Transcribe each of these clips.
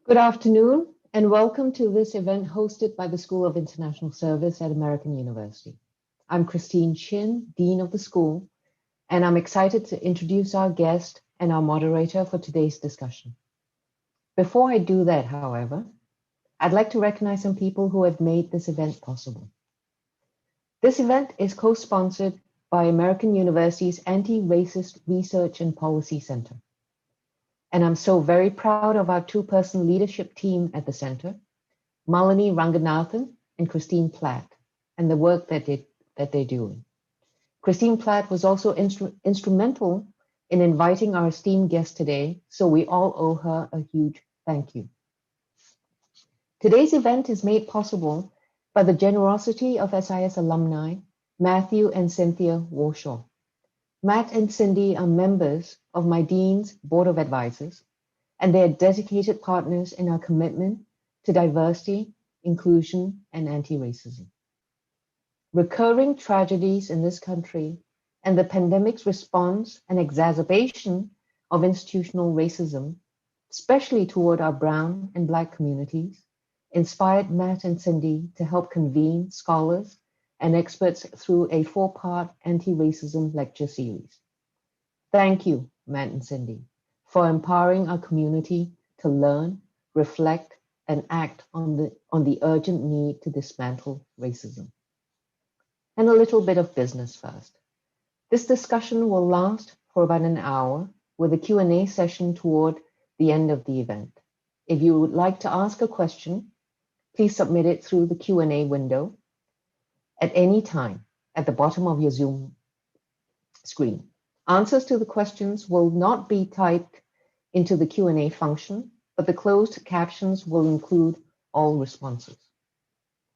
Good afternoon and welcome to this event hosted by the School of International Service at American University. I'm Christine Chin, Dean of the school, and I'm excited to introduce our guest and our moderator for today's discussion. Before I do that, however, I'd like to recognize some people who have made this event possible. This event is co-sponsored by American University's Anti-Racist Research and Policy Center. And I'm so very proud of our two-person leadership team at the center, Malini Ranganathan and Christine Platt, and the work that they're doing. Christine Platt was also instrumental in inviting our esteemed guest today, so we all owe her a huge thank you. Today's event is made possible by the generosity of SIS alumni, Matthew and Cynthia Warshaw. Matt and Cindy are members of my Dean's Board of Advisors, and they are dedicated partners in our commitment to diversity, inclusion, and anti-racism. Recurring tragedies in this country and the pandemic's response and exacerbation of institutional racism, especially toward our brown and Black communities, inspired Matt and Cindy to help convene scholars and experts through a 4-part anti-racism lecture series. Thank you, Matt and Cindy, for empowering our community to learn, reflect, and act on the urgent need to dismantle racism. And a little bit of business first. This discussion will last for about an hour with a Q&A session toward the end of the event. If you would like to ask a question, please submit it through the Q&A window at any time at the bottom of your Zoom screen. Answers to the questions will not be typed into the Q&A function, but the closed captions will include all responses.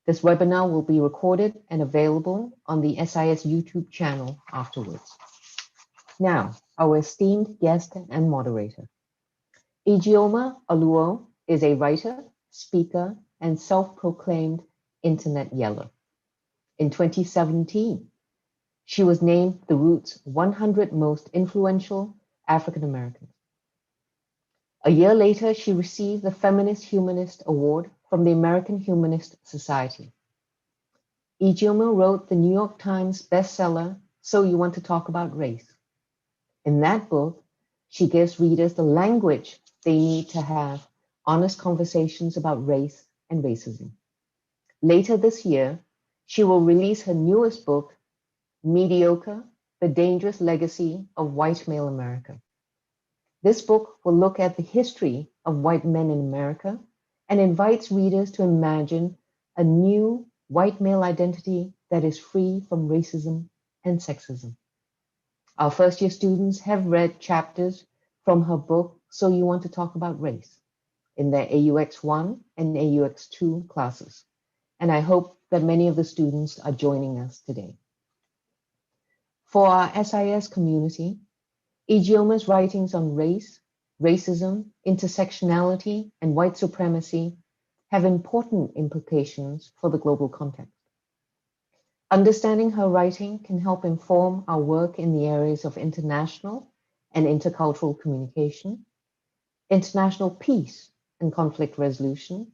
This webinar will be recorded and available on the SIS YouTube channel afterwards. Now, our esteemed guest and moderator. Ijeoma Oluo is a writer, speaker, and self-proclaimed internet yeller. In 2017, she was named the Root's 100 Most Influential African Americans. A year later, she received the Feminist Humanist Award from the American Humanist Society. Ijeoma wrote the New York Times bestseller, So You Want to Talk About Race. In that book, she gives readers the language they need to have honest conversations about race and racism. Later this year, she will release her newest book, Mediocre, The Dangerous Legacy of White Male America. This book will look at the history of white men in America and invites readers to imagine a new white male identity that is free from racism and sexism. Our first-year students have read chapters from her book, So You Want to Talk About Race, in their AUX 1 and AUX 2 classes. And I hope that many of the students are joining us today. For our SIS community, Ijeoma's writings on race, racism, intersectionality, and white supremacy have important implications for the global context. Understanding her writing can help inform our work in the areas of international and intercultural communication, international peace and conflict resolution,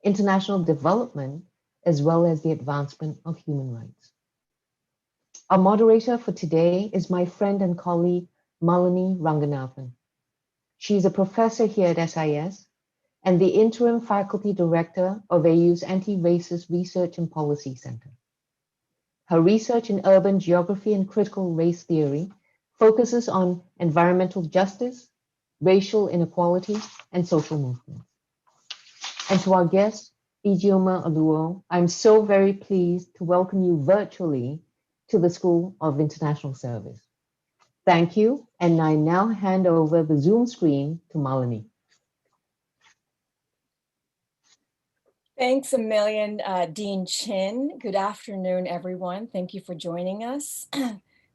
international development, as well as the advancement of human rights. Our moderator for today is my friend and colleague, Malini Ranganathan. She is a professor here at SIS and the interim faculty director of AU's Anti-Racist Research and Policy Center. Her research in urban geography and critical race theory focuses on environmental justice, racial inequality, and social movements. And to our guest, Ijeoma Oluo, I'm so very pleased to welcome you virtually to the School of International Service. Thank you, and I now hand over the Zoom screen to Malini. Thanks a million, Dean Chin. Good afternoon, everyone. Thank you for joining us.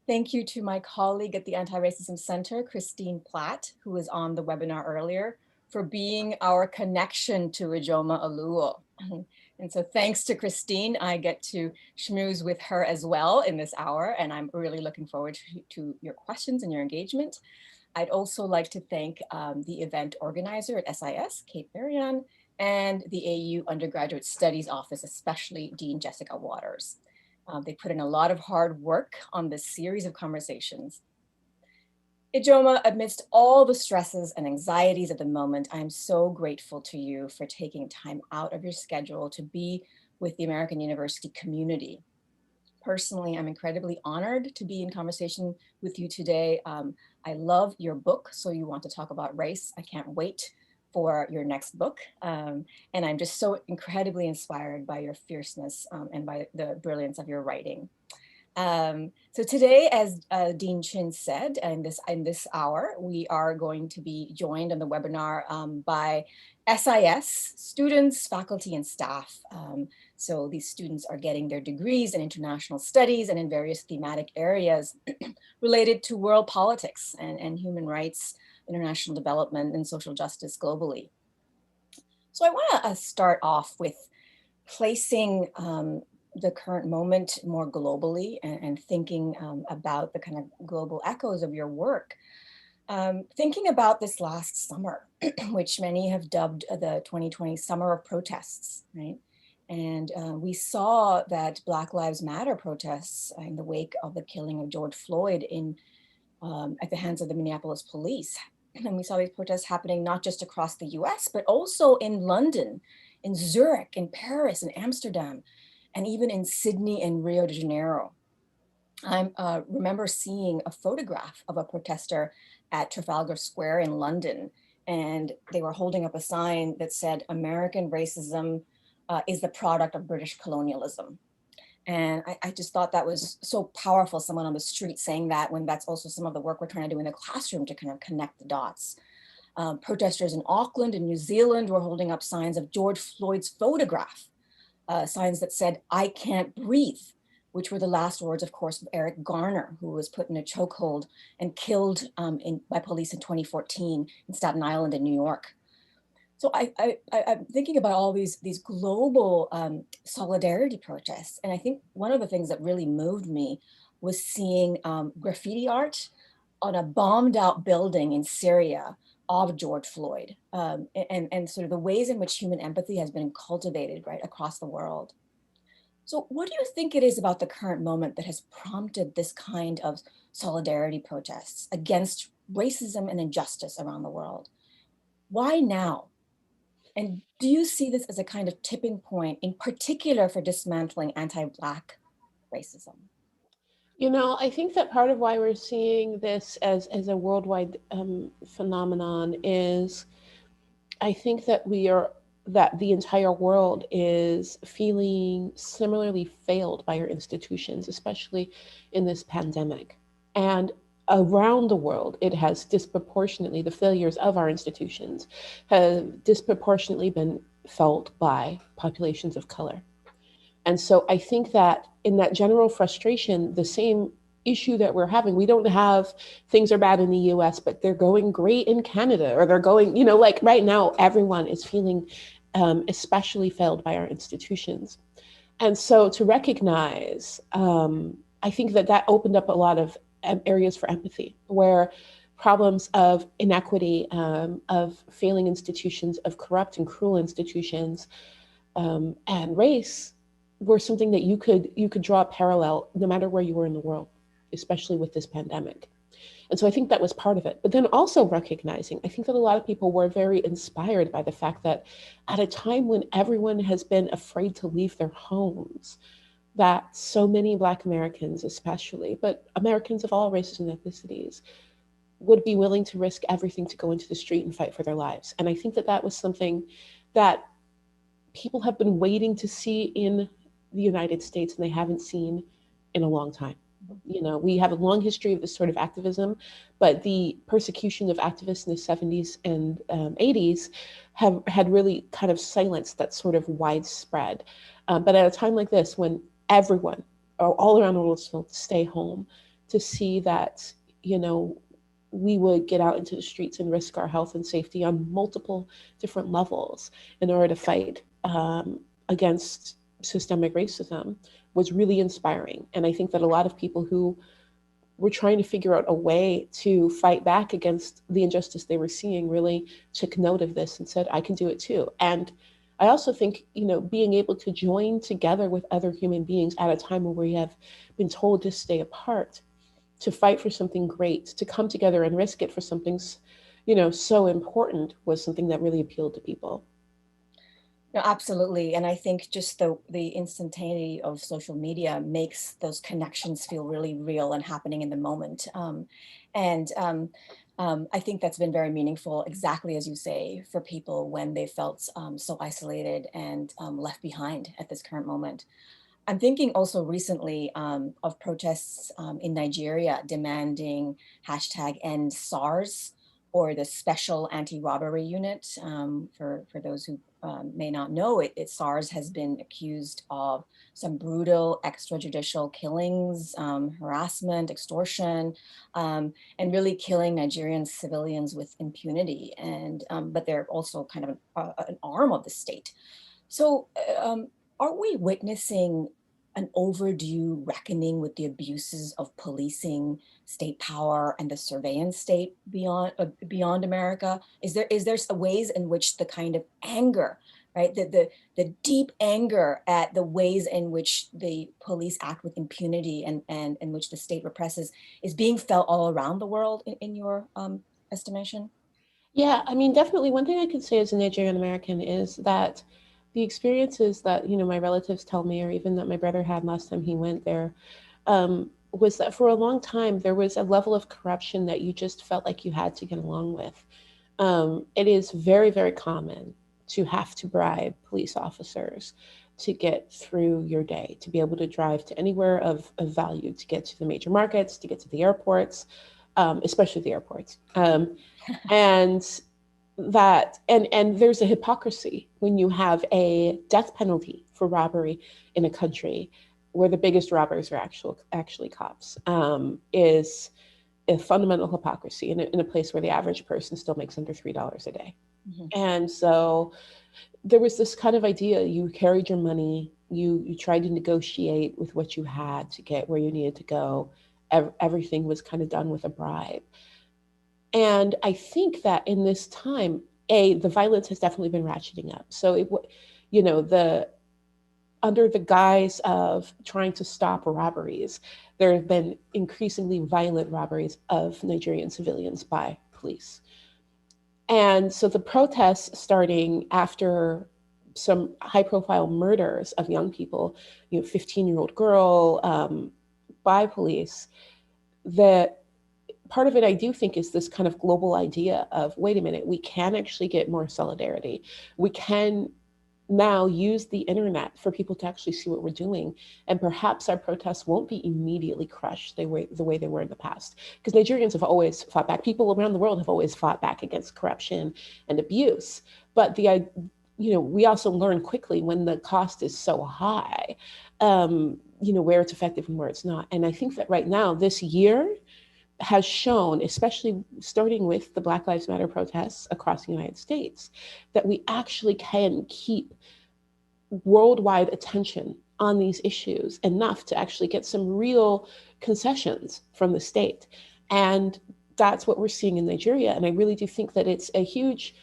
Thank you to my colleague at the Anti-Racism Center, Christine Platt, who was on the webinar earlier, for being our connection to Ijeoma Oluo. And so thanks to Christine, I get to schmooze with her as well in this hour, and I'm really looking forward to your questions and your engagement. I'd also like to thank the event organizer at SIS, Kate Marianne, and the AU Undergraduate Studies Office, especially Dean Jessica Waters. They put in a lot of hard work on this series of conversations. Ijeoma, amidst all the stresses and anxieties of the moment, I am so grateful to you for taking time out of your schedule to be with the American University community. Personally, I'm incredibly honored to be in conversation with you today. I love your book, So You Want to Talk About Race. I can't wait for your next book. And I'm just so incredibly inspired by your fierceness and by the brilliance of your writing. So today, as Dean Chin said, in this hour, we are going to be joined on the webinar by SIS students, faculty, and staff. So these students are getting their degrees in international studies and in various thematic areas related to world politics and human rights, international development, and social justice globally. So I want to start off with placing the current moment more globally and thinking about the kind of global echoes of your work. Thinking about this last summer, which many have dubbed the 2020 summer of protests, right? And we saw that Black Lives Matter protests in the wake of the killing of George Floyd at the hands of the Minneapolis police. And we saw these protests happening not just across the US, but also in London, in Zurich, in Paris, in Amsterdam, and even in Sydney and Rio de Janeiro. I remember seeing a photograph of a protester at Trafalgar Square in London, and they were holding up a sign that said, "American racism is the product of British colonialism." And I just thought that was so powerful, someone on the street saying that, when that's also some of the work we're trying to do in the classroom to kind of connect the dots. Protesters in Auckland and New Zealand were holding up signs of George Floyd's photograph, signs that said, "I can't breathe," which were the last words, of course, of Eric Garner, who was put in a chokehold and killed by police in 2014 in Staten Island in New York. So I'm thinking about all these global solidarity protests. And I think one of the things that really moved me was seeing graffiti art on a bombed out building in Syria of George Floyd, and sort of the ways in which human empathy has been cultivated right across the world. So what do you think it is about the current moment that has prompted this kind of solidarity protests against racism and injustice around the world? Why now? And do you see this as a kind of tipping point, in particular for dismantling anti-Black racism? You know, I think that part of why we're seeing this as a worldwide phenomenon is I think that that the entire world is feeling similarly failed by our institutions, especially in this pandemic. And around the world, it has disproportionately, the failures of our institutions have disproportionately been felt by populations of color. And so I think that in that general frustration, the same issue that we're having, we don't have things are bad in the US, but they're going great in Canada, or they're going, like right now, everyone is feeling especially failed by our institutions. And so to recognize, I think that opened up a lot of areas for empathy, where problems of inequity, of failing institutions, of corrupt and cruel institutions, and race were something that you could draw a parallel no matter where you were in the world, especially with this pandemic. And so I think that was part of it. But then also recognizing, I think that a lot of people were very inspired by the fact that at a time when everyone has been afraid to leave their homes, that so many Black Americans especially, but Americans of all races and ethnicities, would be willing to risk everything to go into the street and fight for their lives. And I think that that was something that people have been waiting to see in the United States, and they haven't seen in a long time. We have a long history of this sort of activism, but the persecution of activists in the 70s and 80s had really kind of silenced that sort of widespread. But at a time like this, when everyone all around the world is told to stay home, to see that, we would get out into the streets and risk our health and safety on multiple different levels in order to fight against systemic racism was really inspiring. And I think that a lot of people who were trying to figure out a way to fight back against the injustice they were seeing really took note of this and said, I can do it too. And I also think, being able to join together with other human beings at a time where we have been told to stay apart, to fight for something great, to come together and risk it for something, so important, was something that really appealed to people. No, absolutely. And I think just the instantaneity of social media makes those connections feel really real and happening in the moment. And I think that's been very meaningful, exactly as you say, for people when they felt so isolated and left behind at this current moment. I'm thinking also recently of protests in Nigeria demanding hashtag end SARS, or the Special Anti-Robbery Unit. For those who may not know, SARS has been accused of some brutal extrajudicial killings, harassment, extortion, and really killing Nigerian civilians with impunity. And but they're also kind of an arm of the state. So are we witnessing an overdue reckoning with the abuses of policing, state power, and the surveillance state beyond America? Is there ways in which the kind of anger, right, the deep anger at the ways in which the police act with impunity and in which the state represses is being felt all around the world in your estimation? Yeah, I mean, definitely one thing I could say as a Nigerian American is that the experiences that, my relatives tell me, or even that my brother had last time he went there, was that for a long time there was a level of corruption that you just felt like you had to get along with. It is very, very common to have to bribe police officers to get through your day, to be able to drive to anywhere of value, to get to the major markets, to get to the airports, especially the airports. And and there's a hypocrisy when you have a death penalty for robbery in a country where the biggest robbers are actually cops, is a fundamental hypocrisy in a place where the average person still makes under $3 a day. Mm-hmm. And so there was this kind of idea: you carried your money, you tried to negotiate with what you had to get where you needed to go. Everything was kind of done with a bribe. And I think that in this time, the violence has definitely been ratcheting up. So under the guise of trying to stop robberies, there have been increasingly violent robberies of Nigerian civilians by police. And so the protests starting after some high-profile murders of young people, 15-year-old girl, by police, that part of it, I do think, is this kind of global idea of, wait a minute, we can actually get more solidarity. We can now use the internet for people to actually see what we're doing. And perhaps our protests won't be immediately crushed the way they were in the past. Because Nigerians have always fought back. People around the world have always fought back against corruption and abuse. But we also learn quickly when the cost is so high, where it's effective and where it's not. And I think that right now, this year, has shown, especially starting with the Black Lives Matter protests across the United States, that we actually can keep worldwide attention on these issues enough to actually get some real concessions from the state. And that's what we're seeing in Nigeria. And I really do think that it's a huge,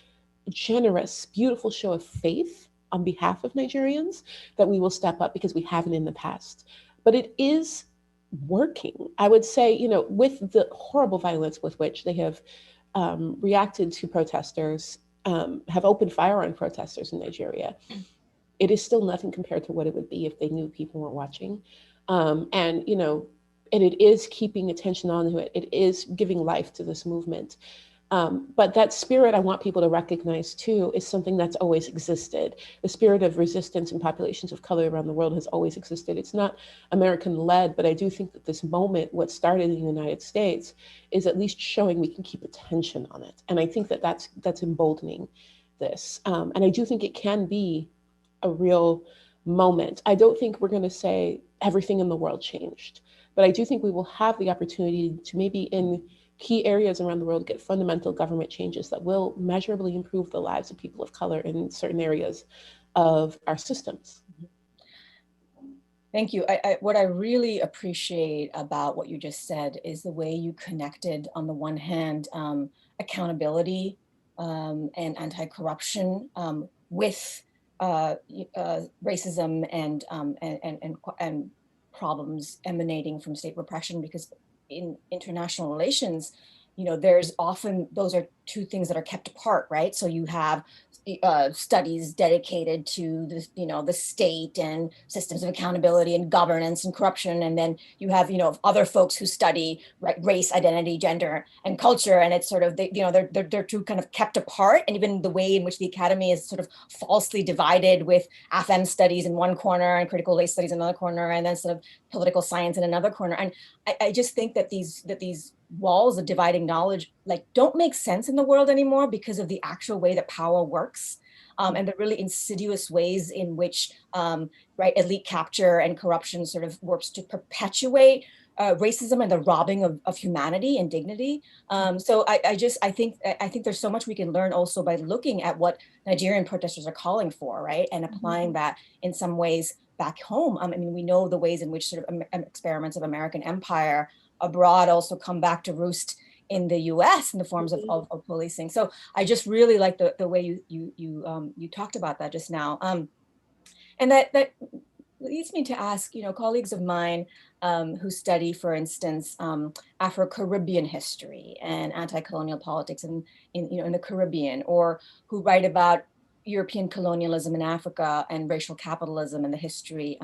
generous, beautiful show of faith on behalf of Nigerians that we will step up, because we haven't in the past. But it is working. I would say, with the horrible violence with which they have reacted to protesters, have opened fire on protesters in Nigeria, it is still nothing compared to what it would be if they knew people weren't watching. And it is keeping attention on it. It is giving life to this movement. But that spirit, I want people to recognize too, is something that's always existed. The spirit of resistance in populations of color around the world has always existed. It's not American-led, but I do think that this moment, what started in the United States, is at least showing we can keep attention on it. And I think that that's emboldening this. And I do think it can be a real moment. I don't think we're going to say everything in the world changed, but I do think we will have the opportunity to, maybe in key areas around the world, get fundamental government changes that will measurably improve the lives of people of color in certain areas of our systems. Thank you. What I really appreciate about what you just said is the way you connected, on the one hand, accountability and anti-corruption with racism and problems emanating from state repression, because in international relations, there's often, those are two things that are kept apart, right? So you have studies dedicated to the state and systems of accountability and governance and corruption, and then you have other folks who study, right, race, identity, gender, and culture, and it's sort of they're two kind of kept apart, and even the way in which the academy is sort of falsely divided, with FM studies in one corner and critical race studies in another corner, and then sort of political science in another corner. And I just think that these walls of dividing knowledge don't make sense in the world anymore, because of the actual way that power works, and the really insidious ways in which right, elite capture and corruption sort of works to perpetuate racism and the robbing of humanity and dignity. So I think there's so much we can learn also by looking at what Nigerian protesters are calling for, right, and applying that in some ways back home. I mean, we know the ways in which sort of experiments of American empire abroad also come back to roost in the U.S. in the forms of policing. So I just really like the way you talked about that just now, and that leads me to ask, colleagues of mine who study, for instance, Afro-Caribbean history and anti-colonial politics in the Caribbean, or who write about European colonialism in Africa and racial capitalism and the history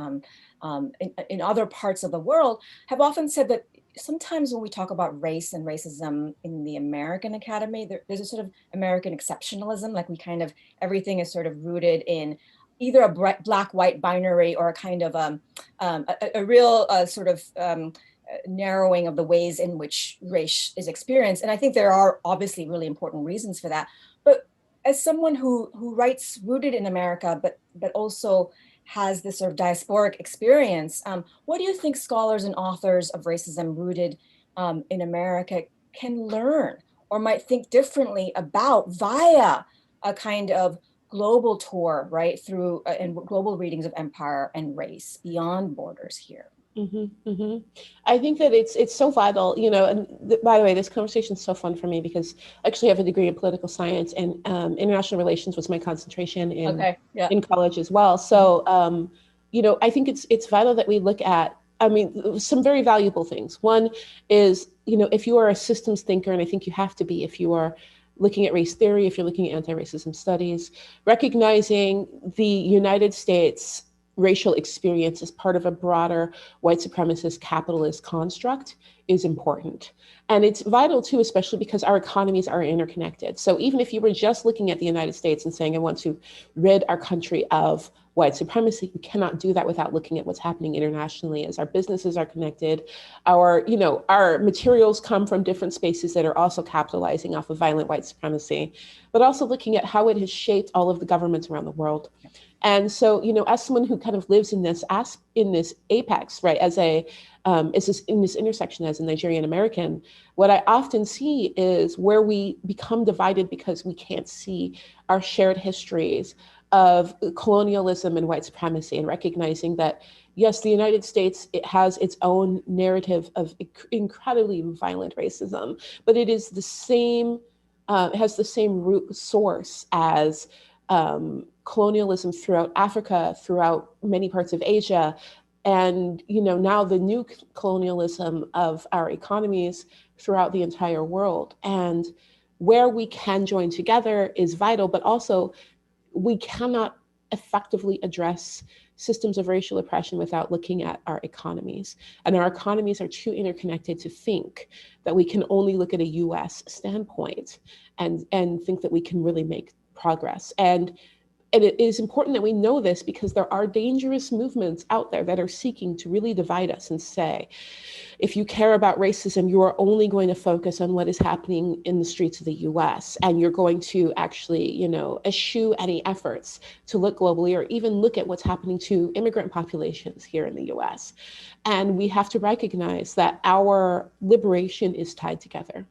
in other parts of the world, have often said that sometimes when we talk about race and racism in the American Academy, there's a sort of American exceptionalism, like we kind of, everything is sort of rooted in either a black-white binary or a kind of a real sort of narrowing of the ways in which race is experienced. And I think there are obviously really important reasons for that. But as someone who writes rooted in America, but also has this sort of diasporic experience, what do you think scholars and authors of racism rooted in America can learn or might think differently about via a kind of global tour, right, through and global readings of empire and race beyond borders here? I think that it's so vital, and by the way, this conversation is so fun for me because I actually have a degree in political science, and international relations was my concentration in college as well. So, I think it's vital that we look at, some very valuable things. One is, if you are a systems thinker, and I think you have to be if you are looking at race theory, if you're looking at anti-racism studies, recognizing the United States racial experience as part of a broader white supremacist capitalist construct is important. And it's vital too, especially because our economies are interconnected. So even if you were just looking at the United States and saying, I want to rid our country of white supremacy, you cannot do that without looking at what's happening internationally, as our businesses are connected. Our materials come from different spaces that are also capitalizing off of violent white supremacy, but also looking at how it has shaped all of the governments around the world. And so, as someone who kind of lives in this apex, right, in this intersection as a Nigerian American, what I often see is where we become divided because we can't see our shared histories of colonialism and white supremacy, and recognizing that, yes, the United States, it has its own narrative of incredibly violent racism, but it is the same, it has the same root source as colonialism throughout Africa, throughout many parts of Asia, and now the new colonialism of our economies throughout the entire world. And where we can join together is vital, but also we cannot effectively address systems of racial oppression without looking at our economies. And our economies are too interconnected to think that we can only look at a US standpoint and think that we can really make progress. And it is important that we know this, because there are dangerous movements out there that are seeking to really divide us and say, if you care about racism, you are only going to focus on what is happening in the streets of the US, and you're going to actually, eschew any efforts to look globally or even look at what's happening to immigrant populations here in the US. And we have to recognize that our liberation is tied together.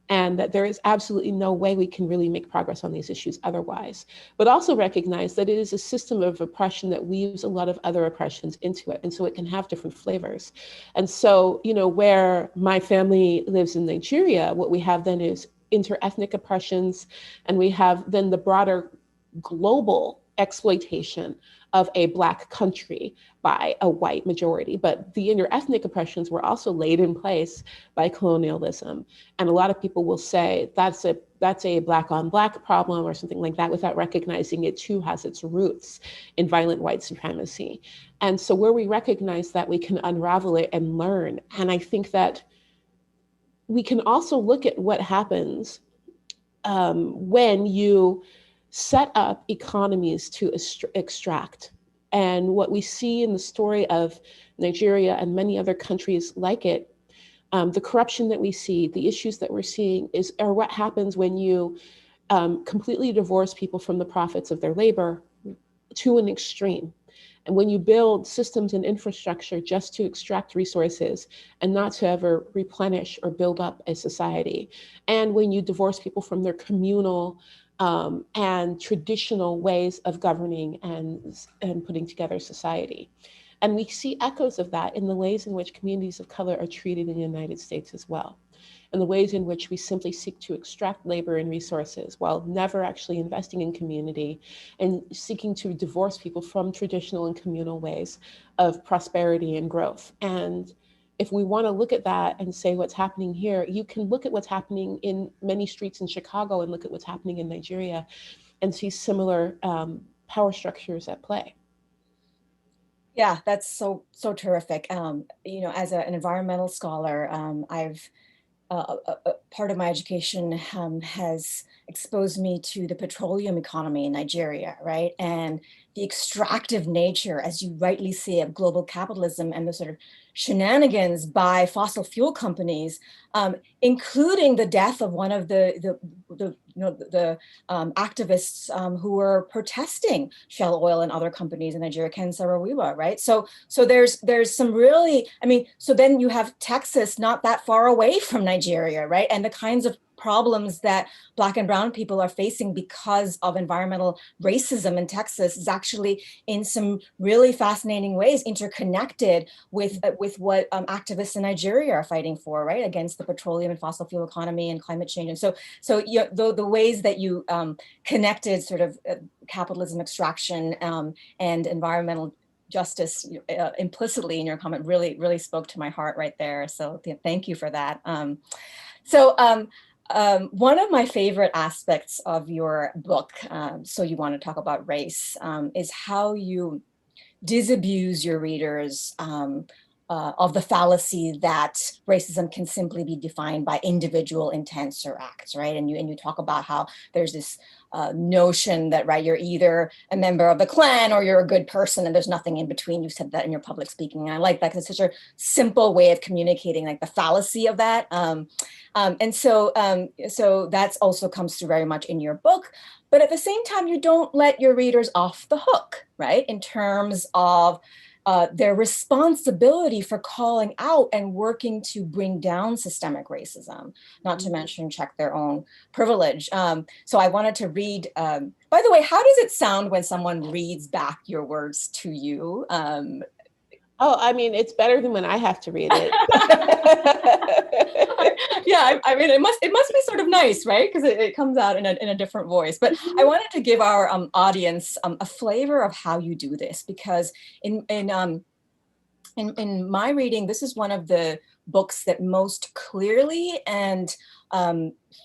and that there is absolutely no way we can really make progress on these issues otherwise. But also recognize that it is a system of oppression that weaves a lot of other oppressions into it. And so it can have different flavors. And so, where my family lives in Nigeria, what we have then is interethnic oppressions, and we have then the broader global exploitation of a Black country by a white majority. But the interethnic oppressions were also laid in place by colonialism. And a lot of people will say that's a Black on Black problem or something like that, without recognizing it too has its roots in violent white supremacy. And so where we recognize that, we can unravel it and learn. And I think that we can also look at what happens when you set up economies to extract. And what we see in the story of Nigeria and many other countries like it, the corruption that we see, the issues that we're seeing are what happens when you completely divorce people from the profits of their labor to an extreme. And when you build systems and infrastructure just to extract resources and not to ever replenish or build up a society, and when you divorce people from their communal and traditional ways of governing and putting together society. And we see echoes of that in the ways in which communities of color are treated in the United States as well, and the ways in which we simply seek to extract labor and resources while never actually investing in community and seeking to divorce people from traditional and communal ways of prosperity and growth. And if we want to look at that and say what's happening here, you can look at what's happening in many streets in Chicago and look at what's happening in Nigeria and see similar power structures at play. Yeah, that's so terrific. As an environmental scholar, I've part of my education has exposed me to the petroleum economy in Nigeria, right? And the extractive nature, as you rightly say, of global capitalism and the sort of shenanigans by fossil fuel companies, including the death of one of the activists who were protesting Shell Oil and other companies in Nigeria, Ken Saro-Wiwa, right? So there's some really, so then you have Texas not that far away from Nigeria, right? And the kinds of problems that Black and brown people are facing because of environmental racism in Texas is actually in some really fascinating ways interconnected with what activists in Nigeria are fighting for, right? Against the petroleum and fossil fuel economy and climate change. And so the ways that you connected sort of capitalism extraction and environmental justice implicitly in your comment really spoke to my heart right there. So thank you for that. One of my favorite aspects of your book, So You Want to Talk About Race, is how you disabuse your readers of the fallacy that racism can simply be defined by individual intents or acts, right? And you talk about how there's this notion that, right, you're either a member of the Klan or you're a good person and there's nothing in between. You said that in your public speaking. And I like that because it's such a simple way of communicating like the fallacy of that. So that's also comes through very much in your book. But at the same time, you don't let your readers off the hook, right? In terms of their responsibility for calling out and working to bring down systemic racism, not to mention check their own privilege. So I wanted to read, by the way, how does it sound when someone reads back your words to you? It's better than when I have to read it. Yeah, it must be sort of nice, right? Because it comes out in a different voice. But I wanted to give our audience a flavor of how you do this, because in my reading, this is one of the books that most clearly and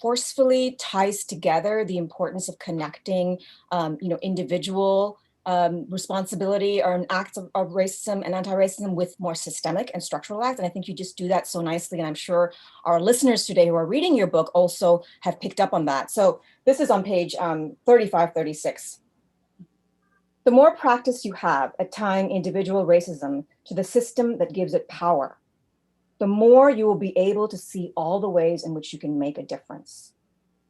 forcefully ties together the importance of connecting, individual responsibility or an act of racism and anti-racism with more systemic and structural acts. And I think you just do that so nicely. And I'm sure our listeners today who are reading your book also have picked up on that. So this is on page 35, 36. The more practice you have at tying individual racism to the system that gives it power, the more you will be able to see all the ways in which you can make a difference.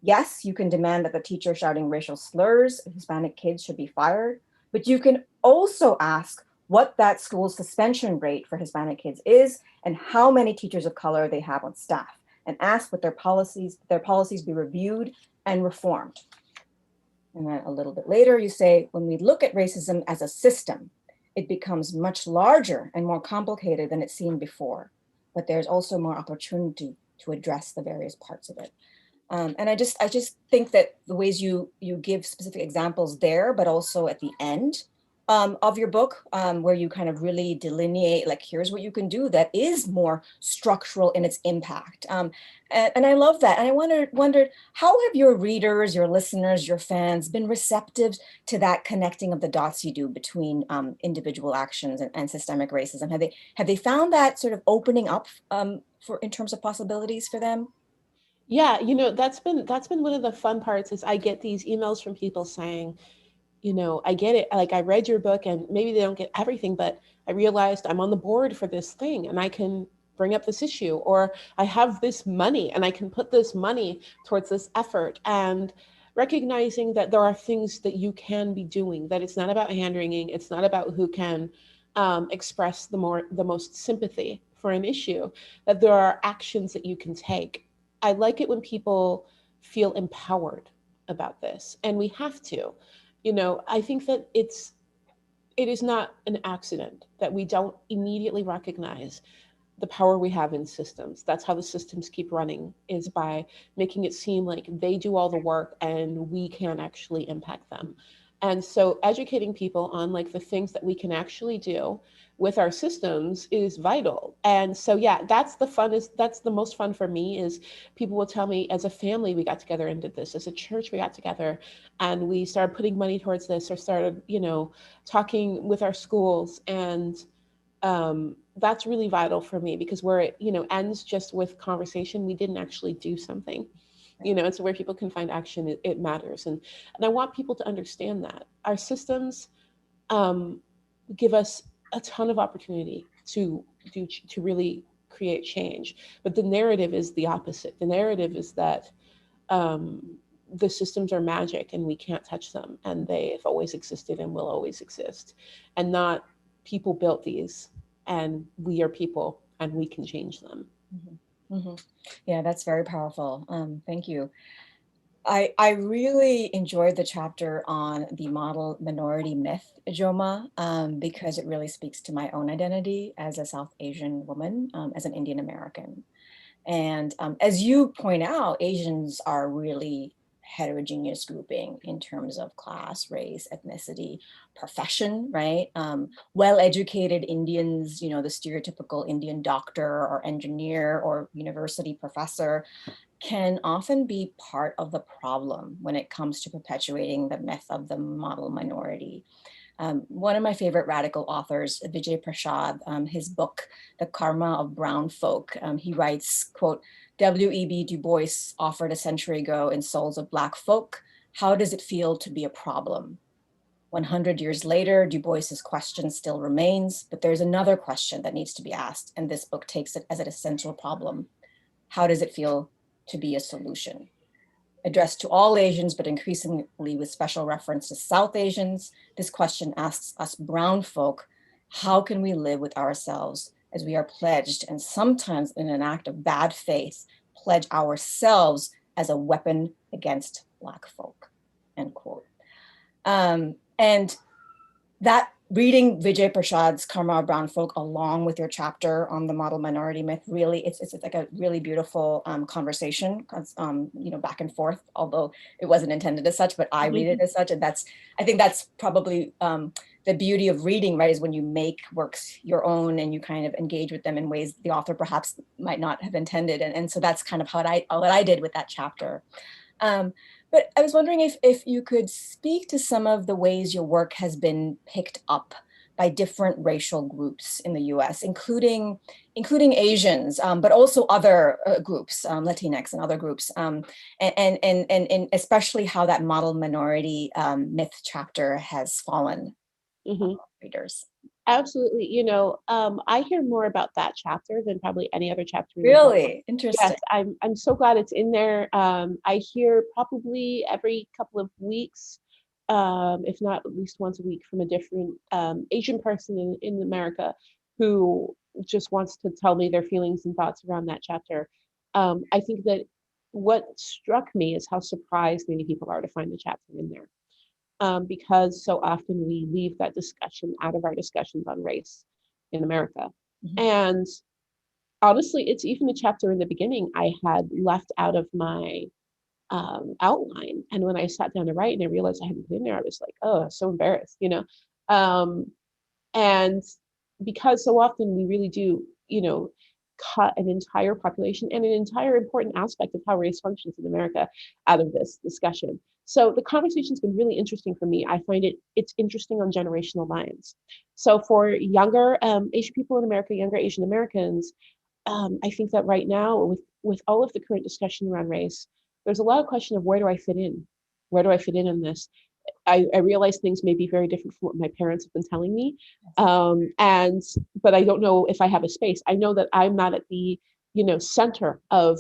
Yes, you can demand that the teacher shouting racial slurs at Hispanic kids should be fired, but you can also ask what that school's suspension rate for Hispanic kids is and how many teachers of color they have on staff. and ask that their policies be reviewed and reformed. And then a little bit later, you say, when we look at racism as a system, it becomes much larger and more complicated than it seemed before, but there's also more opportunity to address the various parts of it. And I just think that the ways you give specific examples there, but also at the end of your book, where you kind of really delineate, like, here's what you can do that is more structural in its impact. And I love that. And I wondered, how have your readers, your listeners, your fans been receptive to that connecting of the dots you do between individual actions and systemic racism? Have they found that sort of opening up in terms of possibilities for them? Yeah, that's been one of the fun parts is I get these emails from people saying, I get it. Like, I read your book and maybe they don't get everything, but I realized I'm on the board for this thing and I can bring up this issue, or I have this money and I can put this money towards this effort. And recognizing that there are things that you can be doing, that it's not about hand wringing. It's not about who can express the most sympathy for an issue, that there are actions that you can take. I like it when people feel empowered about this, and we have to. I think that it is not an accident that we don't immediately recognize the power we have in systems. That's how the systems keep running, is by making it seem like they do all the work and we can't actually impact them. And so educating people on like the things that we can actually do with our systems is vital. And so, yeah, that's the most fun for me, is people will tell me, as a family, we got together and did this. As a church, we got together and we started putting money towards this, or started, talking with our schools. And that's really vital for me, because where it, ends just with conversation, we didn't actually do something. And so where people can find action, it matters. And I want people to understand that our systems give us a ton of opportunity to really create change. But the narrative is the opposite. The narrative is that the systems are magic and we can't touch them, and they have always existed and will always exist, and not people built these and we are people and we can change them. Mm-hmm. Mm-hmm. Yeah, that's very powerful. Thank you. I really enjoyed the chapter on the model minority myth, Ijeoma, because it really speaks to my own identity as a South Asian woman, as an Indian American. And as you point out, Asians are really heterogeneous grouping in terms of class, race, ethnicity, profession, right? Well-educated Indians, the stereotypical Indian doctor or engineer or university professor, can often be part of the problem when it comes to perpetuating the myth of the model minority. One of my favorite radical authors, Vijay Prashad, his book, The Karma of Brown Folk, he writes, quote, W.E.B. Du Bois offered a century ago in Souls of Black Folk, how does it feel to be a problem? 100 years later, Du Bois's question still remains, but there's another question that needs to be asked, and this book takes it as an essential problem. How does it feel to be a solution? Addressed to all Asians, but increasingly with special reference to South Asians, this question asks us brown folk, how can we live with ourselves as we are pledged, and sometimes in an act of bad faith, pledge ourselves as a weapon against Black folk, end quote. And that, reading Vijay Prashad's Karma of Brown Folk along with your chapter on the model minority myth, really, it's like a really beautiful conversation, back and forth, although it wasn't intended as such, but I read it as such. And I think that's probably the beauty of reading, right, is when you make works your own and you kind of engage with them in ways the author perhaps might not have intended. And so that's kind of what I did with that chapter. But I was wondering if you could speak to some of the ways your work has been picked up by different racial groups in the US, including Asians, but also other groups, Latinx and other groups, and especially how that model minority myth chapter has fallen readers. Absolutely. I hear more about that chapter than probably any other chapter in the book. Really interesting. Yes, I'm so glad it's in there. I hear probably every couple of weeks, if not at least once a week, from a different Asian person in America who just wants to tell me their feelings and thoughts around that chapter. I think that what struck me is how surprised many people are to find the chapter in there, because so often we leave that discussion out of our discussions on race in America. Mhm. And honestly, it's even the chapter in the beginning I had left out of my outline. And when I sat down to write and I realized I hadn't put in there, I was like, oh, so embarrassed, you know. Um, and because so often we really do, you know, cut an entire population and an entire important aspect of how race functions in America out of this discussion. So the conversation's been really interesting for me. I find it's interesting on generational lines. So for younger Asian people in America, younger Asian Americans, I think that right now, with all of the current discussion around race, there's a lot of question of where do I fit in? Where do I fit in this? I realize things may be very different from what my parents have been telling me, and but I don't know if I have a space. I know that I'm not at the center of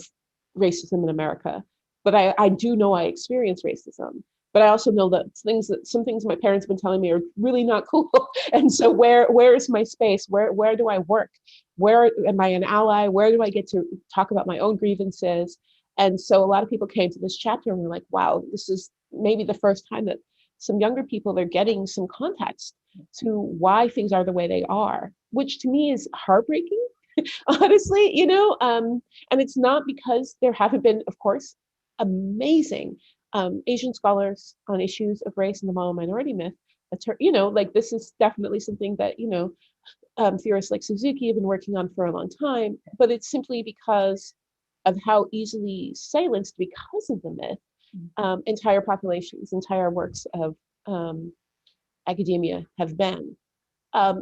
racism in America, but I do know I experience racism. But I also know that some things my parents have been telling me are really not cool. And so where is my space? Where do I work? Where am I an ally? Where do I get to talk about my own grievances? And so a lot of people came to this chapter and were like, wow, this is maybe the first time that some younger people are getting some context to why things are the way they are, which to me is heartbreaking, honestly, and it's not because there haven't been, of course, amazing Asian scholars on issues of race and the Malay minority myth. Like this is definitely something that, theorists like Suzuki have been working on for a long time, but it's simply because of how easily silenced because of the myth entire populations, entire works of academia have been.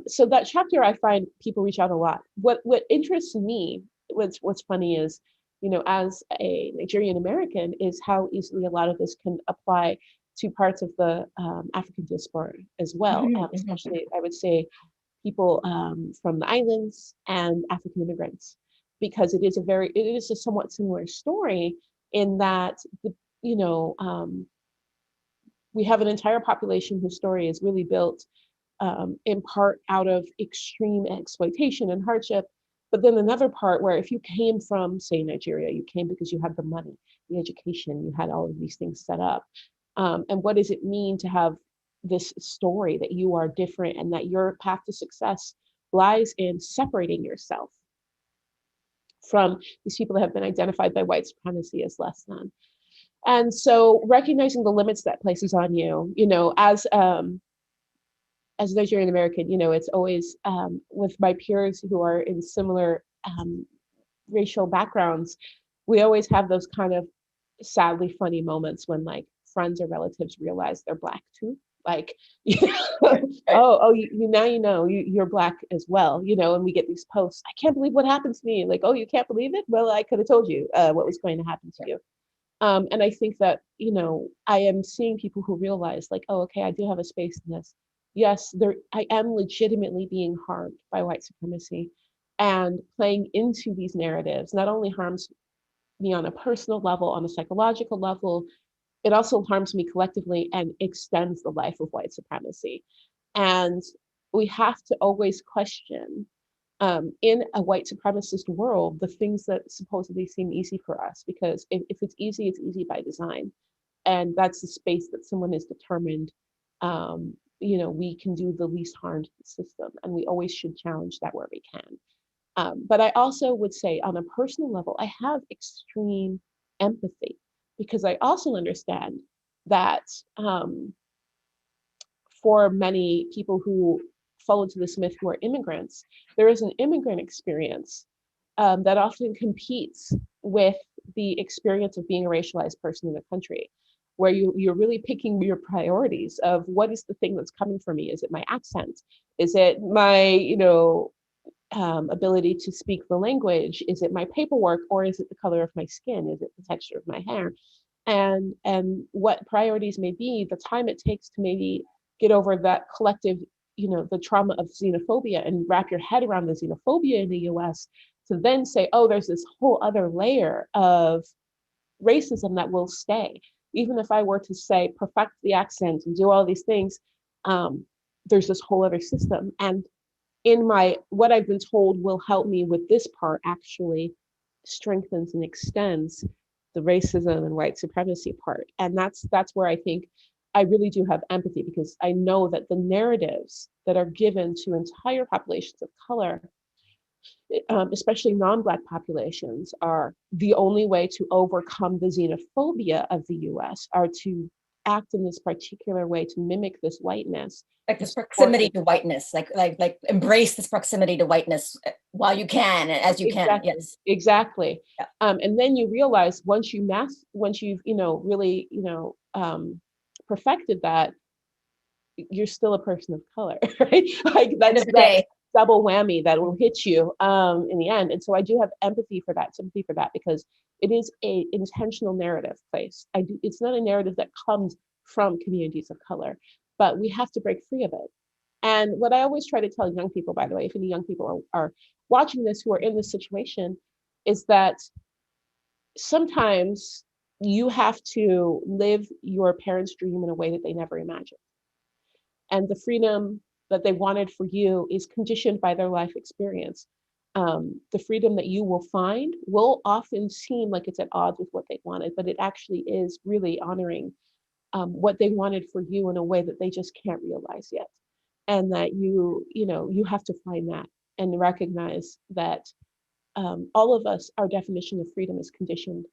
So that chapter, I find people reach out a lot. What interests me, what's funny is, as a Nigerian American, is how easily a lot of this can apply to parts of the African diaspora as well, especially I would say people from the islands and African immigrants, because it is a somewhat similar story in that you know, um, we have an entire population whose story is really built in part out of extreme exploitation and hardship. But then another part where if you came from, say, Nigeria, you came because you had the money, the education, you had all of these things set up. And what does it mean to have this story that you are different and that your path to success lies in separating yourself from these people that have been identified by white supremacy as less than? And so recognizing the limits that places on you, as a Nigerian American, it's always with my peers who are in similar racial backgrounds, we always have those kind of sadly funny moments when like friends or relatives realize they're Black too. Like, you're Black as well, and we get these posts. I can't believe what happened to me. Like, oh, you can't believe it? Well, I could have told you what was going to happen to you. And I think that, I am seeing people who realize like, oh, okay, I do have a space in this. Yes, I am legitimately being harmed by white supremacy, and playing into these narratives not only harms me on a personal level, on a psychological level, it also harms me collectively and extends the life of white supremacy. And we have to always question in a white supremacist world, the things that supposedly seem easy for us, because if it's easy by design. And that's the space that someone is determined, we can do the least harm to the system. And we always should challenge that where we can. But I also would say on a personal level, I have extreme empathy because I also understand that for many people who fall into this myth who are immigrants, there is an immigrant experience that often competes with the experience of being a racialized person in a country, where you're really picking your priorities of what is the thing that's coming for me. Is it my accent? Is it my, ability to speak the language? Is it my paperwork, or is it the color of my skin? Is it the texture of my hair? And what priorities may be, the time it takes to maybe get over that collective, the trauma of xenophobia and wrap your head around the xenophobia in the US, to then say, oh, there's this whole other layer of racism that will stay. Even if I were to say perfect the accent and do all these things, there's this whole other system. And in what I've been told will help me with this part actually strengthens and extends the racism and white supremacy part. And that's where I think I really do have empathy, because I know that the narratives that are given to entire populations of color, especially non-Black populations, are the only way to overcome the xenophobia of the US are to act in this particular way to mimic this whiteness. Like this proximity to whiteness, like embrace this proximity to whiteness while you can, as you can. Exactly. Yes. Exactly. Yeah. And then you realize once you've really perfected that, you're still a person of color, right? Like End that's of the that day. double whammy that will hit you in the end. And so I do have empathy for that, sympathy for that, because it is a intentional narrative place. It's not a narrative that comes from communities of color, but we have to break free of it. And what I always try to tell young people, by the way, if any young people are watching this who are in this situation, is that sometimes you have to live your parents' dream in a way that they never imagined. And the freedom that they wanted for you is conditioned by their life experience. The freedom that you will find will often seem like it's at odds with what they wanted, but it actually is really honoring what they wanted for you in a way that they just can't realize yet. And that you have to find that and recognize that all of us, our definition of freedom is conditioned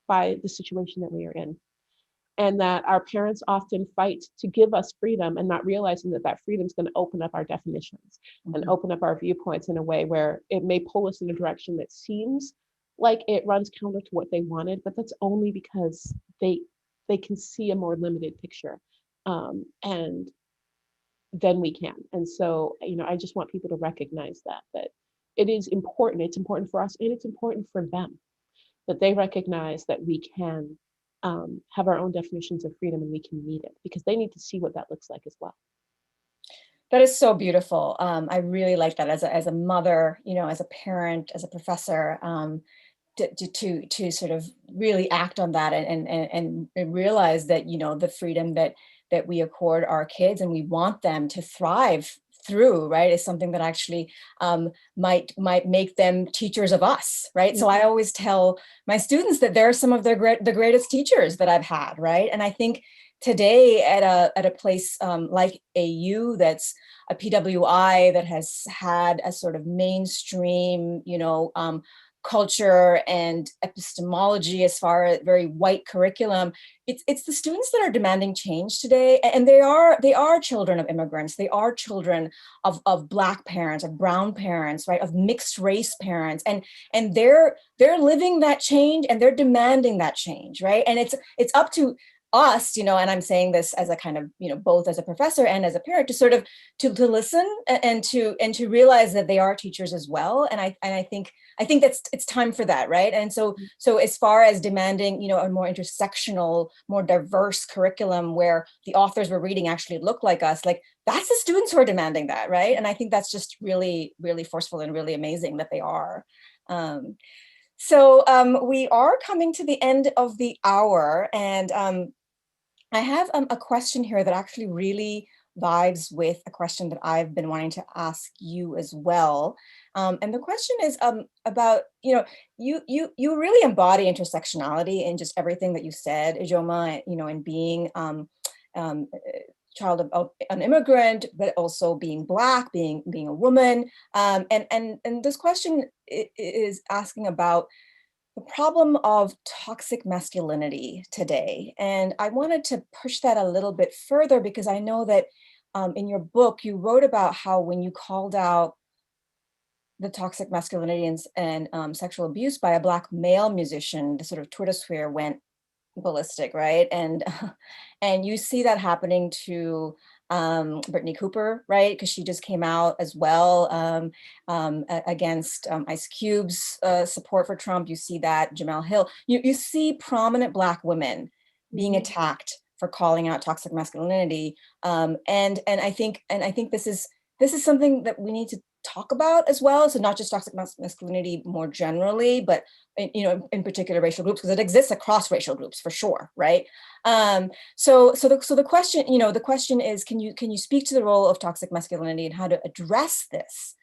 by the situation that we are in, and that our parents often fight to give us freedom, and not realizing that that freedom is going to open up our definitions and open up our viewpoints in a way where it may pull us in a direction that seems like it runs counter to what they wanted, but that's only because they can see a more limited picture, and then we can. And so, I just want people to recognize that it is important. It's important for us, and it's important for them, that they recognize that we can have our own definitions of freedom, and we can meet it, because they need to see what that looks like as well. That is so beautiful. I really like that as a mother, as a parent, as a professor, to sort of really act on that and realize that, the freedom that we accord our kids and we want them to thrive through, right, is something that actually might make them teachers of us, right? So I always tell my students that they're some of the greatest teachers that I've had, right? And I think today at a place like AU, that's a PWI that has had a sort of mainstream, culture and epistemology as far as very white curriculum, it's the students that are demanding change today, and they are children of immigrants, they are children of Black parents, of brown parents, right, of mixed race parents, and they're living that change, and they're demanding that change, right? And it's up to us, and I'm saying this as a kind of, both as a professor and as a parent, to sort of to listen and to realize that they are teachers as well. And I think that's it's time for that, right? And so as far as demanding, a more intersectional, more diverse curriculum where the authors we're reading actually look like us, like that's the students who are demanding that, right? And I think that's just really, really forceful and really amazing that they are. So we are coming to the end of the hour, and I have a question here that actually really vibes with a question that I've been wanting to ask you as well. And the question is about, you really embody intersectionality in just everything that you said, Ijeoma, in being child of an immigrant, but also being Black, being a woman. And this question is asking about the problem of toxic masculinity today. And I wanted to push that a little bit further, because I know that in your book, you wrote about how when you called out the toxic masculinity and sexual abuse by a Black male musician, the sort of Twitter sphere went ballistic, right? And and you see that happening to Brittany Cooper, right? Because she just came out as well against Ice Cube's support for Trump. You see that Jamel Hill. You see prominent Black women being attacked for calling out toxic masculinity, and I think this is something that we need to talk about as well. So not just toxic masculinity more generally, but in particular racial groups, because it exists across racial groups for sure, right? So the question, the question is, can you speak to the role of toxic masculinity and how to address this?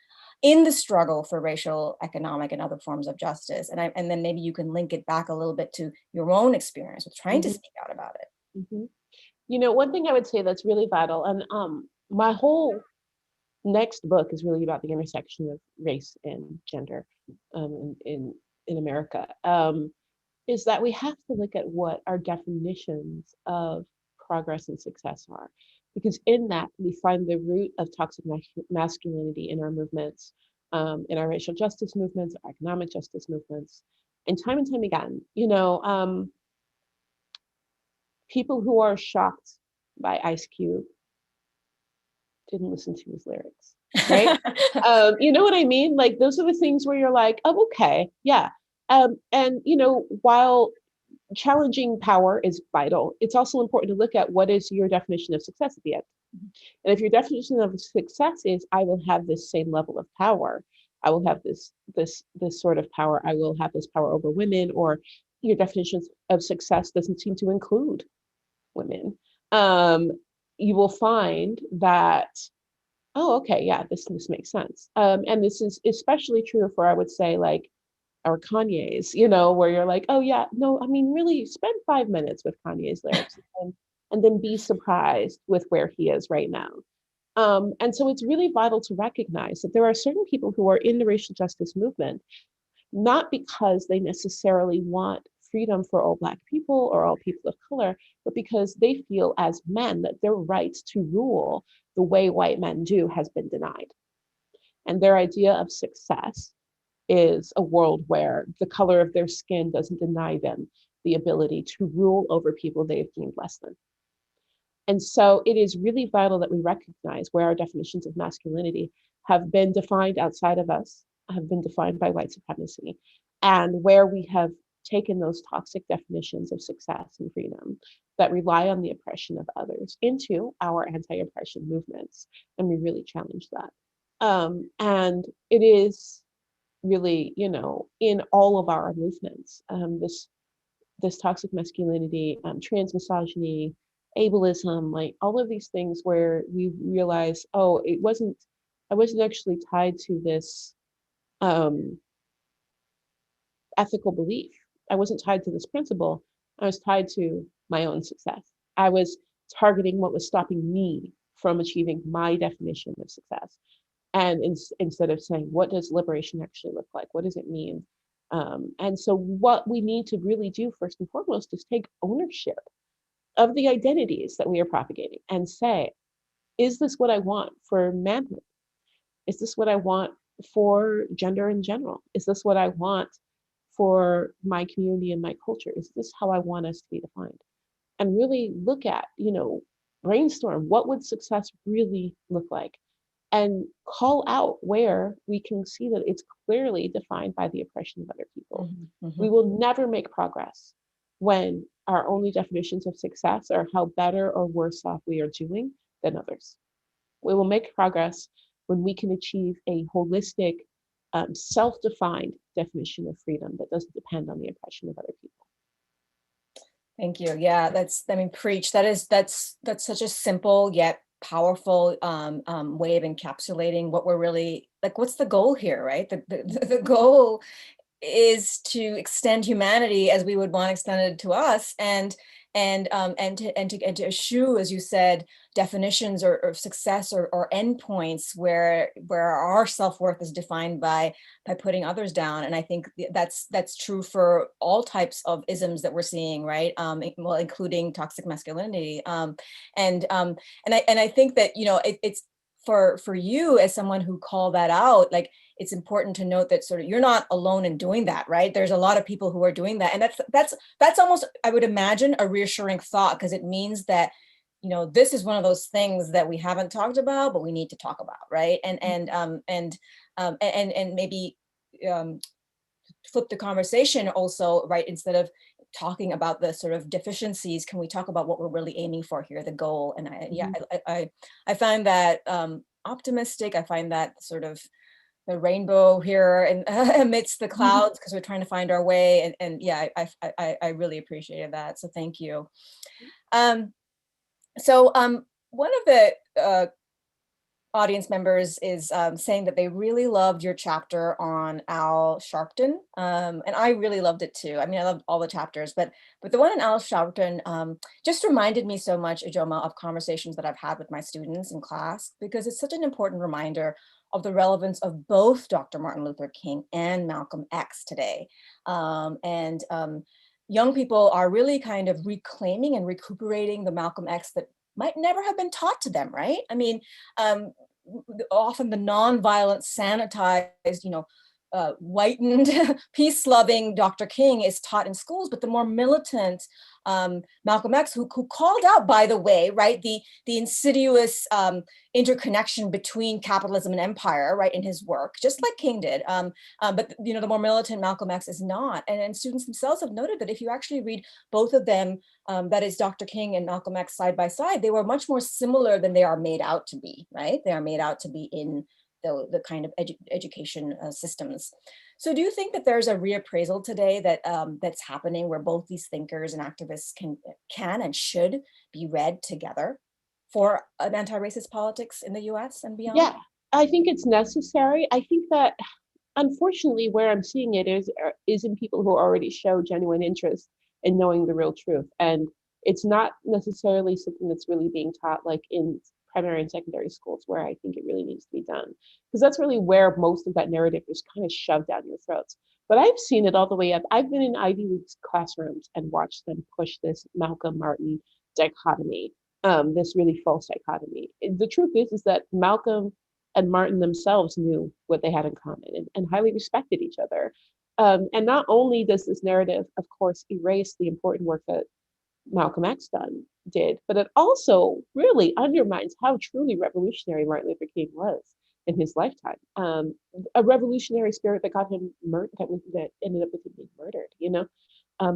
in the struggle for racial, economic, and other forms of justice. And then maybe you can link it back a little bit to your own experience with trying to speak out about it. Mm-hmm. You know, one thing I would say that's really vital, and my whole next book is really about the intersection of race and gender in America, is that we have to look at what our definitions of progress and success are. Because in that, we find the root of toxic masculinity in our movements, in our racial justice movements, our economic justice movements. And time again, people who are shocked by Ice Cube didn't listen to his lyrics, right? You know what I mean? Like, those are the things where you're like, oh, okay, yeah. And, while challenging power is vital, it's also important to look at what is your definition of success at the end. And if your definition of success is, I will have this same level of power, I will have this sort of power, I will have this power over women, or your definition of success doesn't seem to include women, you will find that, oh, okay, yeah, this makes sense. And this is especially true for, I would say, like, our Kanye's, where you're like, oh yeah, no, I mean, really spend 5 minutes with Kanye's lyrics and then be surprised with where he is right now. And so it's really vital to recognize that there are certain people who are in the racial justice movement, not because they necessarily want freedom for all Black people or all people of color, but because they feel as men that their right to rule the way white men do has been denied. And their idea of success is a world where the color of their skin doesn't deny them the ability to rule over people they have deemed less than. And so it is really vital that we recognize where our definitions of masculinity have been defined outside of us, have been defined by white supremacy, and where we have taken those toxic definitions of success and freedom that rely on the oppression of others into our anti-oppression movements. And we really challenge that. And it is really, in all of our movements, this toxic masculinity, trans misogyny, ableism, like all of these things where we realize, oh, I wasn't actually tied to this ethical belief. I wasn't tied to this principle. I was tied to my own success. I was targeting what was stopping me from achieving my definition of success. And instead of saying, what does liberation actually look like? What does it mean? And so what we need to really do first and foremost is take ownership of the identities that we are propagating and say, is this what I want for manhood? Is this what I want for gender in general? Is this what I want for my community and my culture? Is this how I want us to be defined? And really look at, brainstorm, what would success really look like? And call out where we can see that it's clearly defined by the oppression of other people. Mm-hmm. We will never make progress when our only definitions of success are how better or worse off we are doing than others. We will make progress when we can achieve a holistic, self-defined definition of freedom that doesn't depend on the oppression of other people. Thank you. Yeah, preach. That's such a simple yet powerful way of encapsulating what we're really like. What's the goal here, right? The goal is to extend humanity as we would want extended to us, and to eschew, as you said, definitions or success or endpoints where our self-worth is defined by putting others down. And I think that's true for all types of isms that we're seeing, right? Well, including toxic masculinity. And I think that it's for you as someone who called that out, like, it's important to note that sort of you're not alone in doing that, right? There's a lot of people who are doing that. And that's almost, I would imagine, a reassuring thought, because it means that, this is one of those things that we haven't talked about, but we need to talk about, right? And maybe flip the conversation also, right? Instead of talking about the sort of deficiencies, can we talk about what we're really aiming for here, the goal? And I find that optimistic. I find that sort of the rainbow here and amidst the clouds, because we're trying to find our way. And yeah, I really appreciated that. So thank you. One of the audience members is saying that they really loved your chapter on Al Sharpton. And I really loved it too. I mean, I loved all the chapters, but the one on Al Sharpton just reminded me so much, Ijeoma, of conversations that I've had with my students in class, because it's such an important reminder of the relevance of both Dr. Martin Luther King and Malcolm X today. Young people are really kind of reclaiming and recuperating the Malcolm X that might never have been taught to them, right? I mean, often the nonviolent, sanitized, whitened, peace-loving Dr. King is taught in schools, but the more militant Malcolm X, who called out, by the way, right, the insidious interconnection between capitalism and empire, right, in his work, just like King did. But the more militant Malcolm X is not, and students themselves have noted that if you actually read both of them, that is Dr. King and Malcolm X side by side, they were much more similar than they are made out to be, right? They are made out to be in the kind of education systems. So do you think that there's a reappraisal today that that's happening where both these thinkers and activists can and should be read together for an anti-racist politics in the US and beyond? Yeah, I think it's necessary. I think that unfortunately where I'm seeing it is in people who already show genuine interest in knowing the real truth. And it's not necessarily something that's really being taught like in primary and secondary schools, where I think it really needs to be done. Because that's really where most of that narrative is kind of shoved down your throats. But I've seen it all the way up. I've been in Ivy League classrooms and watched them push this Malcolm Martin dichotomy, this really false dichotomy. The truth is that Malcolm and Martin themselves knew what they had in common and highly respected each other. And not only does this narrative, of course, erase the important work that Malcolm X did, but it also really undermines how truly revolutionary Martin Luther King was in his lifetime. A revolutionary spirit that got him that ended up with him being murdered.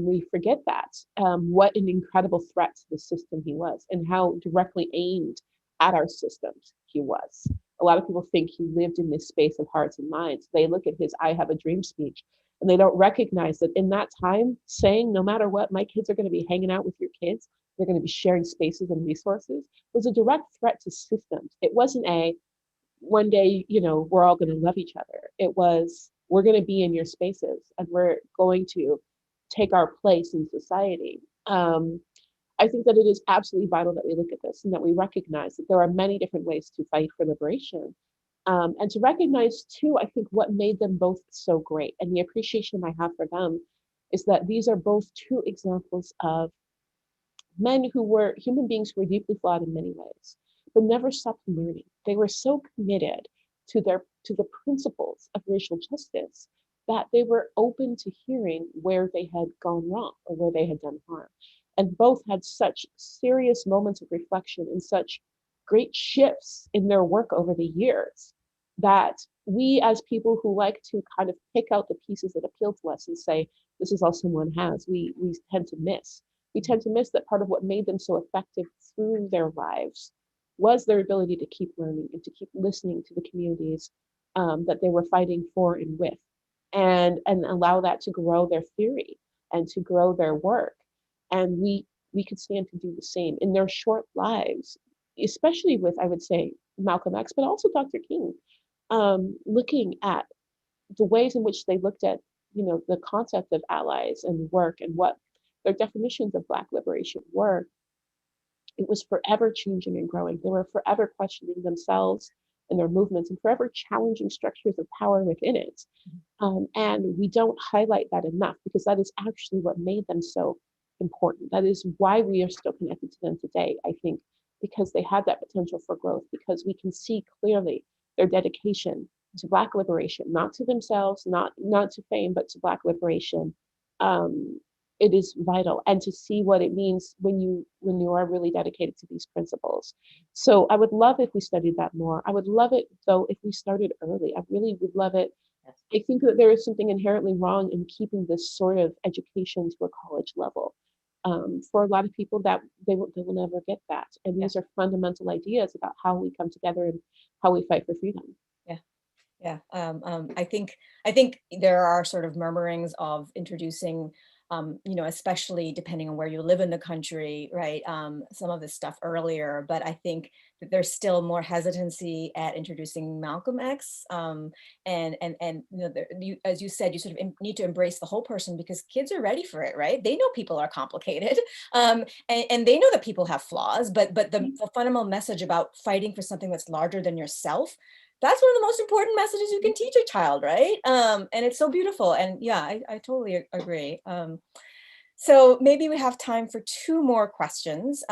We forget that. What an incredible threat to the system he was, and how directly aimed at our systems he was. A lot of people think he lived in this space of hearts and minds. They look at his "I Have a Dream" speech, and they don't recognize that in that time, saying, no matter what, my kids are going to be hanging out with your kids, they're going to be sharing spaces and resources, was a direct threat to systems. It wasn't one day, we're all going to love each other. It was, we're going to be in your spaces and we're going to take our place in society. I think that it is absolutely vital that we look at this and that we recognize that there are many different ways to fight for liberation. And to recognize too, I think what made them both so great, and the appreciation I have for them, is that these are both two examples of men who were human beings who were deeply flawed in many ways, but never stopped learning. They were so committed to the principles of racial justice that they were open to hearing where they had gone wrong or where they had done harm. And both had such serious moments of reflection and such great shifts in their work over the years that we, as people who like to kind of pick out the pieces that appeal to us and say, this is all someone has, we tend to miss. We tend to miss that part of what made them so effective through their lives was their ability to keep learning and to keep listening to the communities that they were fighting for and with, and allow that to grow their theory and to grow their work. And we could stand to do the same in their short lives, especially with, I would say, Malcolm X, but also Dr. King, looking at the ways in which they looked at, the concept of allies and work and what their definitions of Black liberation were. It was forever changing and growing. They were forever questioning themselves and their movements and forever challenging structures of power within it. And we don't highlight that enough, because that is actually what made them so important. That is why we are still connected to them today, I think, because they had that potential for growth, because we can see clearly their dedication to Black liberation, not to themselves, not to fame, but to Black liberation. It is vital, and to see what it means when you are really dedicated to these principles. So I would love if we studied that more. I would love it though if we started early. I really would love it. I think that there is something inherently wrong in keeping this sort of education to a college level. For a lot of people, that they will never get that. And these are fundamental ideas about how we come together and how we fight for freedom. Yeah. I think there are sort of murmurings of introducing you know, especially depending on where you live in the country, right? Some of this stuff earlier, but I think that there's still more hesitancy at introducing Malcolm X. And you know, as you said, you sort of need to embrace the whole person because kids are ready for it, right? They know people are complicated, and they know that people have flaws, but the fundamental message about fighting for something that's larger than yourself, that's one of the most important messages you can teach a child, right? And it's so beautiful. And yeah, I totally agree. So maybe we have time for two more questions.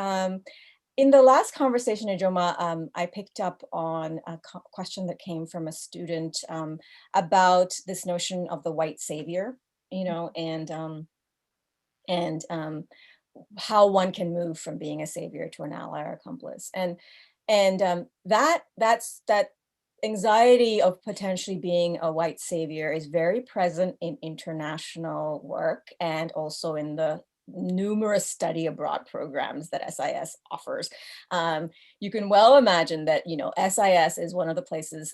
In the last conversation, Ijeoma, I picked up on a question that came from a student about this notion of the white savior, you know, and how one can move from being a savior to an ally or accomplice. And that anxiety of potentially being a white savior is very present in international work and also in the numerous study abroad programs that SIS offers. You can well imagine that, you know, SIS is one of the places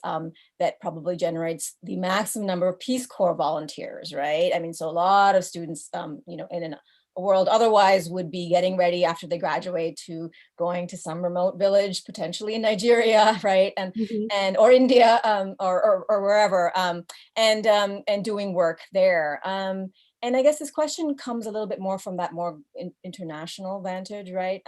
that probably generates the maximum number of Peace Corps volunteers, right? I mean, so a lot of students, you know, in a world otherwise would be getting ready after they graduate to going to some remote village, potentially in Nigeria, right? And or India, or wherever, and doing work there. And I guess this question comes a little bit more from that more international vantage, right?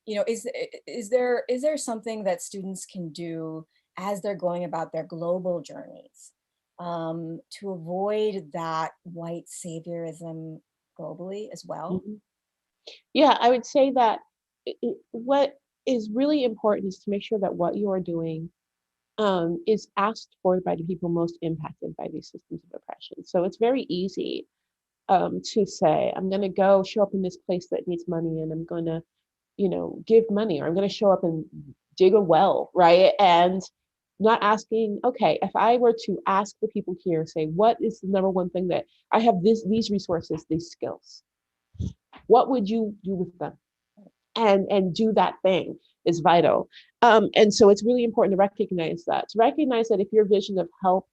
You know, is there something that students can do as they're going about their global journeys to avoid that white saviorism globally as well? Yeah, I would say that what is really important is to make sure that what you are doing is asked for by the people most impacted by these systems of oppression. So it's very easy to say, I'm going to go show up in this place that needs money and I'm going to, you know, give money, or I'm going to show up and dig a well, right? And not asking, okay, if I were to ask the people here, say, what is the number one thing that I have these resources, these skills, what would you do with them? And do that thing is vital. And so it's really important to recognize that if your vision of help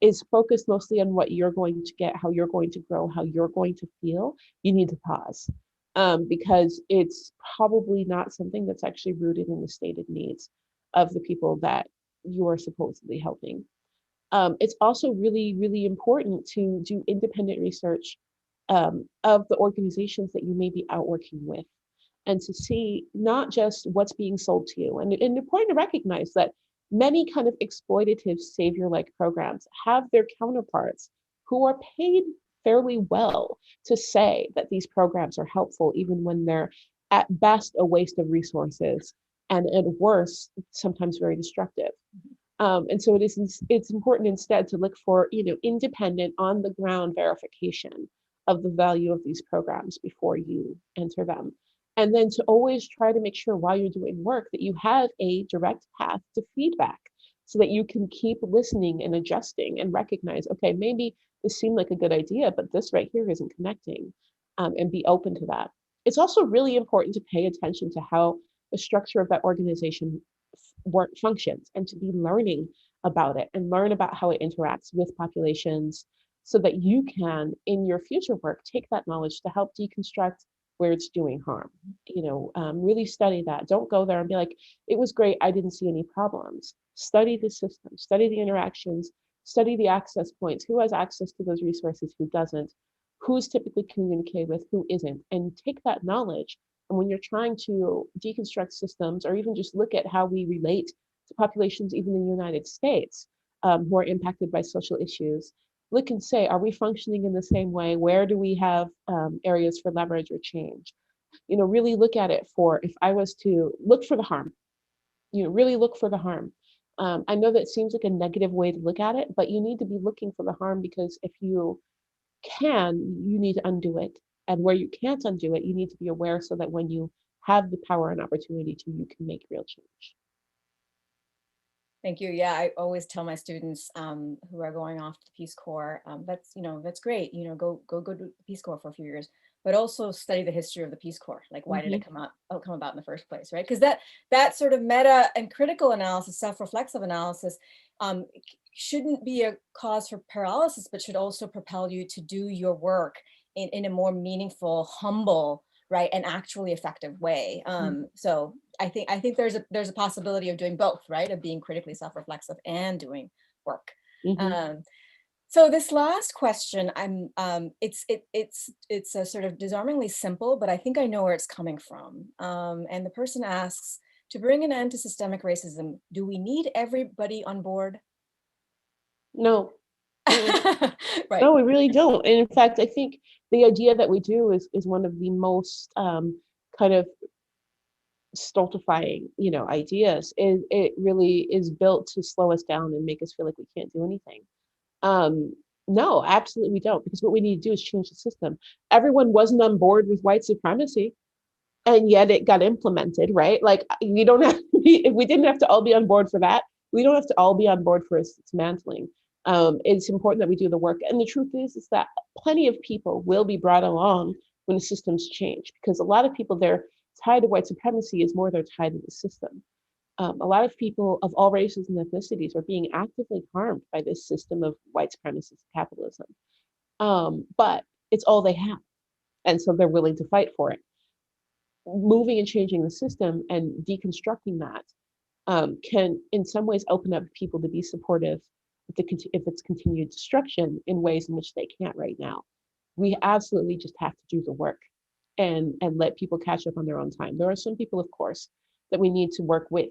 is focused mostly on what you're going to get, how you're going to grow, how you're going to feel, you need to pause, because it's probably not something that's actually rooted in the stated needs of the people that you're supposedly helping. It's also really, really important to do independent research of the organizations that you may be out working with, and to see not just what's being sold to you. And important to recognize that many kind of exploitative savior-like programs have their counterparts who are paid fairly well to say that these programs are helpful, even when they're at best a waste of resources and at worst, sometimes very destructive. And so it's important instead to look for, you know, independent on the ground verification of the value of these programs before you enter them. And then to always try to make sure while you're doing work that you have a direct path to feedback so that you can keep listening and adjusting and recognize, okay, maybe this seemed like a good idea, but this right here isn't connecting, and be open to that. It's also really important to pay attention to how the structure of that organization work functions, and to be learning about it and learn about how it interacts with populations so that you can in your future work take that knowledge to help deconstruct where it's doing harm. You know, really study that. Don't go there and be like, it was great, I didn't see any problems. Study the system, study the interactions, study the access points, who has access to those resources, who doesn't, who's typically communicated with, who isn't, and take that knowledge. And when you're trying to deconstruct systems, or even just look at how we relate to populations, even in the United States, who are impacted by social issues, look and say, are we functioning in the same way? Where do we have areas for leverage or change? You know, really look at it for, if I was to look for the harm, you know, really look for the harm. I know that seems like a negative way to look at it, but you need to be looking for the harm, because if you can, you need to undo it. And where you can't undo it, you need to be aware so that when you have the power and opportunity to, you can make real change. Thank you. Yeah, I always tell my students who are going off to the Peace Corps, that's, you know, that's great. You know, go to the Peace Corps for a few years, but also study the history of the Peace Corps. Like, why did it come about in the first place, right? Because that sort of meta and critical analysis, self-reflexive analysis, shouldn't be a cause for paralysis, but should also propel you to do your work in a more meaningful, humble, right, and actually effective way. So I think there's a possibility of doing both, right, of being critically self-reflexive and doing work. So this last question, it's a sort of disarmingly simple, but I think I know where it's coming from. And the person asks, to bring an end to systemic racism, do we need everybody on board? No. Right. No, we really don't. And in fact, I think the idea that we do is one of the most kind of stultifying, ideas. It really is built to slow us down and make us feel like we can't do anything. No, absolutely we don't, because what we need to do is change the system. Everyone wasn't on board with white supremacy, and yet it got implemented, right? Like, you don't have to be, if we didn't have to all be on board for that, we don't have to all be on board for its dismantling. It's important that we do the work. And the truth is that plenty of people will be brought along when the systems change, because a lot of people, they're tied to white supremacy is more they're tied to the system. A lot of people of all races and ethnicities are being actively harmed by this system of white supremacist capitalism. But it's all they have. And so they're willing to fight for it. Moving and changing the system and deconstructing that can in some ways open up people to be supportive if it's continued destruction in ways in which they can't right now. We absolutely just have to do the work and let people catch up on their own time. There are some people, of course, that we need to work with.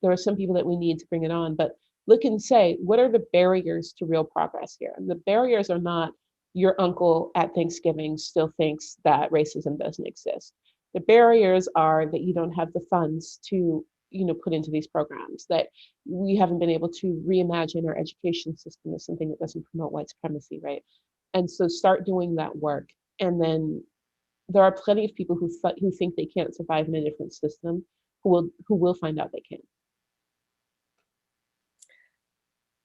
There are some people that we need to bring it on, but look and say, what are the barriers to real progress here? And the barriers are not your uncle at Thanksgiving still thinks that racism doesn't exist. The barriers are that you don't have the funds to put into these programs, that we haven't been able to reimagine our education system as something that doesn't promote white supremacy, right? And so start doing that work. And then there are plenty of people who think they can't survive in a different system who will find out they can.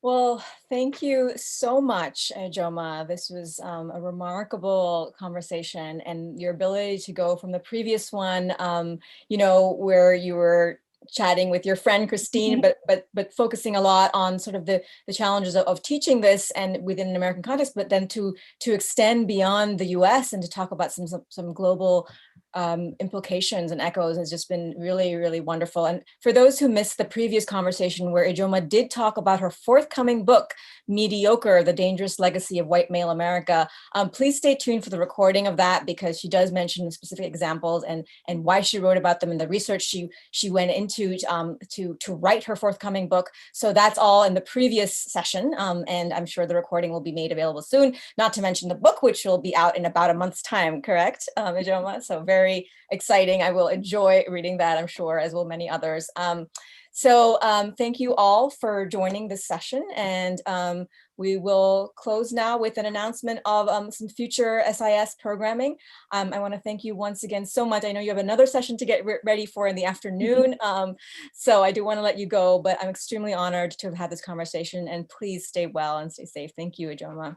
Well, thank you so much, Ijeoma. This was a remarkable conversation, and your ability to go from the previous one, where you were chatting with your friend Christine, but focusing a lot on sort of the challenges of teaching this and within an American context, but then to extend beyond the US and to talk about some global implications and echoes has just been really, really wonderful. And for those who missed the previous conversation where Ijeoma did talk about her forthcoming book, Mediocre, The Dangerous Legacy of White Male America, please stay tuned for the recording of that, because she does mention specific examples and why she wrote about them and the research she went into to write her forthcoming book. So that's all in the previous session, and I'm sure the recording will be made available soon, not to mention the book, which will be out in about a month's time, correct, Ijeoma? So very exciting. I will enjoy reading that, I'm sure, as will many others. So thank you all for joining this session, and we will close now with an announcement of some future SIS programming. I want to thank you once again so much. I know you have another session to get ready for in the afternoon, so I do want to let you go, but I'm extremely honored to have had this conversation, and please stay well and stay safe. Thank you, Ijeoma.